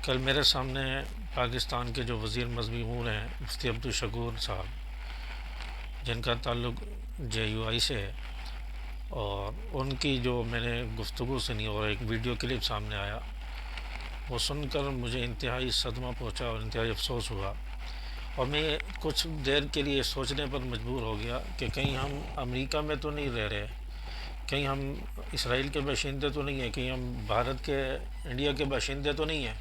کل میرے سامنے پاکستان کے جو وزیر مذہبی امور ہیں مفتی عبدالشکور صاحب، جن کا تعلق JUI سے ہے، اور ان کی جو میں نے گفتگو سنی اور ایک ویڈیو کلپ سامنے آیا، وہ سن کر مجھے انتہائی صدمہ پہنچا اور انتہائی افسوس ہوا، اور میں کچھ دیر کے لیے سوچنے پر مجبور ہو گیا کہ کہیں ہم امریکہ میں تو نہیں رہ رہے، کہیں ہم اسرائیل کے باشندے تو نہیں ہیں، کہیں ہم بھارت کے انڈیا کے باشندے تو نہیں ہیں۔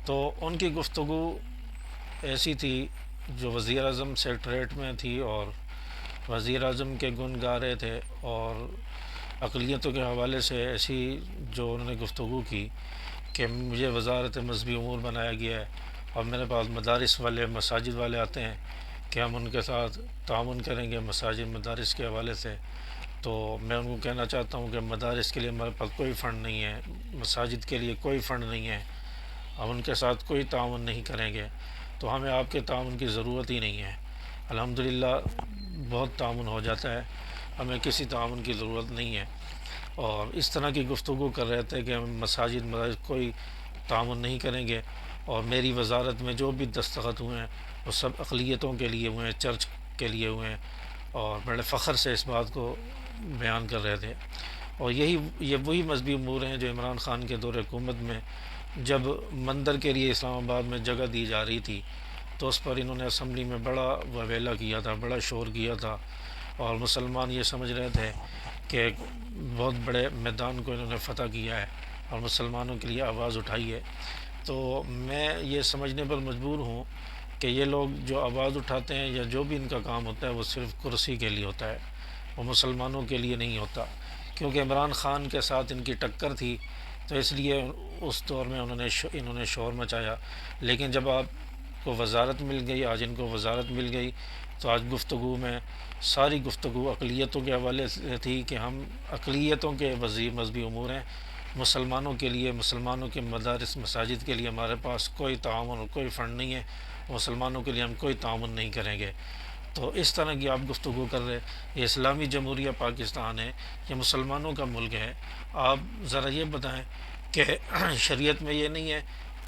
تو ان کی گفتگو ایسی تھی جو وزیر اعظم سیکریٹریٹ میں تھی، اور وزیر اعظم کے گن گا رہے تھے، اور اقلیتوں کے حوالے سے ایسی جو انہوں نے گفتگو کی کہ مجھے وزارت مذہبی امور بنایا گیا ہے، اور میرے پاس مدارس والے مساجد والے آتے ہیں کہ ہم ان کے ساتھ تعاون کریں گے مساجد مدارس کے حوالے سے۔ تو میں ان کو کہنا چاہتا ہوں کہ مدارس کے لیے ہمارے پاس کوئی فنڈ نہیں ہے، مساجد کے لیے کوئی فنڈ نہیں ہے، ہم ان کے ساتھ کوئی تعاون نہیں کریں گے، تو ہمیں آپ کے تعاون کی ضرورت ہی نہیں ہے۔ الحمدللہ بہت تعاون ہو جاتا ہے، ہمیں کسی تعاون کی ضرورت نہیں ہے۔ اور اس طرح کی گفتگو کر رہے تھے کہ ہم مساجد مدارس کوئی تعاون نہیں کریں گے، اور میری وزارت میں جو بھی دستخط ہوئے ہیں وہ سب اقلیتوں کے لیے ہوئے ہیں، چرچ کے لیے ہوئے ہیں، اور بڑے فخر سے اس بات کو بیان کر رہے تھے۔ اور یہ وہی مذہبی امور ہیں جو عمران خان کے دور حکومت میں جب مندر کے لیے اسلام آباد میں جگہ دی جا رہی تھی تو اس پر انہوں نے اسمبلی میں بڑا وویلا کیا تھا، بڑا شور کیا تھا، اور مسلمان یہ سمجھ رہے تھے کہ ایک بہت بڑے میدان کو انہوں نے فتح کیا ہے اور مسلمانوں کے لیے آواز اٹھائی ہے۔ تو میں یہ سمجھنے پر مجبور ہوں کہ یہ لوگ جو آواز اٹھاتے ہیں یا جو بھی ان کا کام ہوتا ہے وہ صرف کرسی کے لیے ہوتا ہے، وہ مسلمانوں کے لیے نہیں ہوتا، کیونکہ عمران خان کے ساتھ ان کی ٹکر تھی تو اس لیے اس دور میں انہوں نے شور مچایا۔ لیکن جب آپ کو وزارت مل گئی، آج ان کو وزارت مل گئی، تو آج گفتگو میں ساری گفتگو اقلیتوں کے حوالے سے تھی کہ ہم اقلیتوں کے وزیر مذہبی امور ہیں، مسلمانوں کے لیے، مسلمانوں کے مدارس مساجد کے لیے ہمارے پاس کوئی تعاون اور کوئی فنڈ نہیں ہے، مسلمانوں کے لیے ہم کوئی تعاون نہیں کریں گے۔ تو اس طرح کی آپ گفتگو کر رہے، یہ اسلامی جمہوریہ پاکستان ہے، یہ مسلمانوں کا ملک ہے۔ آپ ذرا یہ بتائیں کہ شریعت میں یہ نہیں ہے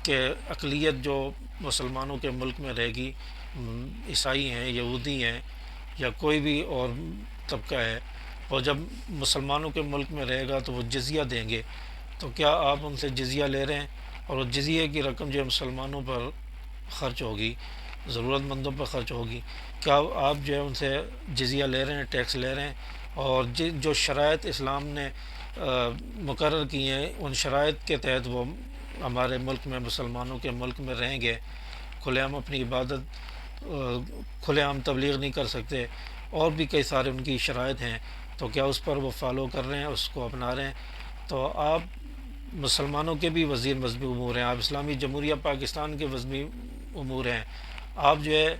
کہ اقلیت جو مسلمانوں کے ملک میں رہے گی، عیسائی ہیں، یہودی ہیں، یا کوئی بھی اور طبقہ ہے، اور جب مسلمانوں کے ملک میں رہے گا تو وہ جزیہ دیں گے، تو کیا آپ ان سے جزیہ لے رہے ہیں؟ اور وہ جزیے کی رقم جو مسلمانوں پر خرچ ہوگی، ضرورت مندوں پر خرچ ہوگی، کیا آپ جو ہے ان سے جزیہ لے رہے ہیں، ٹیکس لے رہے ہیں؟ اور جو شرائط اسلام نے مقرر کی ہیں، ان شرائط کے تحت وہ ہمارے ملک میں، مسلمانوں کے ملک میں رہیں گے، کھلے عام اپنی عبادت، کھلے عام تبلیغ نہیں کر سکتے، اور بھی کئی سارے ان کی شرائط ہیں، تو کیا اس پر وہ فالو کر رہے ہیں، اس کو اپنا رہے ہیں؟ تو آپ مسلمانوں کے بھی وزیر مذہبی امور ہیں، آپ اسلامی جمہوریہ پاکستان کے مذہبی امور ہیں، آپ جو ہے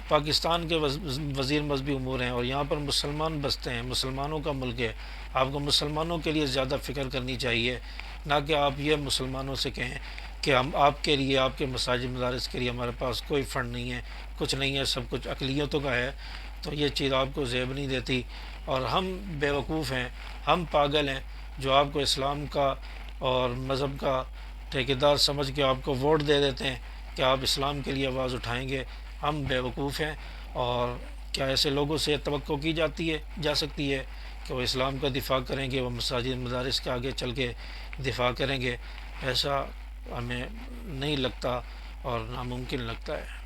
پاکستان کے وزیر مذہبی امور ہیں، اور یہاں پر مسلمان بستے ہیں، مسلمانوں کا ملک ہے، آپ کو مسلمانوں کے لیے زیادہ فکر کرنی چاہیے، نہ کہ آپ یہ مسلمانوں سے کہیں کہ ہم آپ کے لیے، آپ کے مساجد مدارس کے لیے ہمارے پاس کوئی فنڈ نہیں ہے، کچھ نہیں ہے، سب کچھ اقلیتوں کا ہے۔ تو یہ چیز آپ کو زیب نہیں دیتی، اور ہم بے وقوف ہیں، ہم پاگل ہیں جو آپ کو اسلام کا اور مذہب کا ٹھیکیدار سمجھ کے آپ کو ووٹ دے دیتے ہیں کہ آپ اسلام کے لیے آواز اٹھائیں گے۔ ہم بے وقوف ہیں، اور کیا ایسے لوگوں سے توقع کی جا سکتی ہے کہ وہ اسلام کا دفاع کریں گے، وہ مساجد مدارس کے آگے چل کے دفاع کریں گے؟ ایسا ہمیں نہیں لگتا اور ناممکن لگتا ہے۔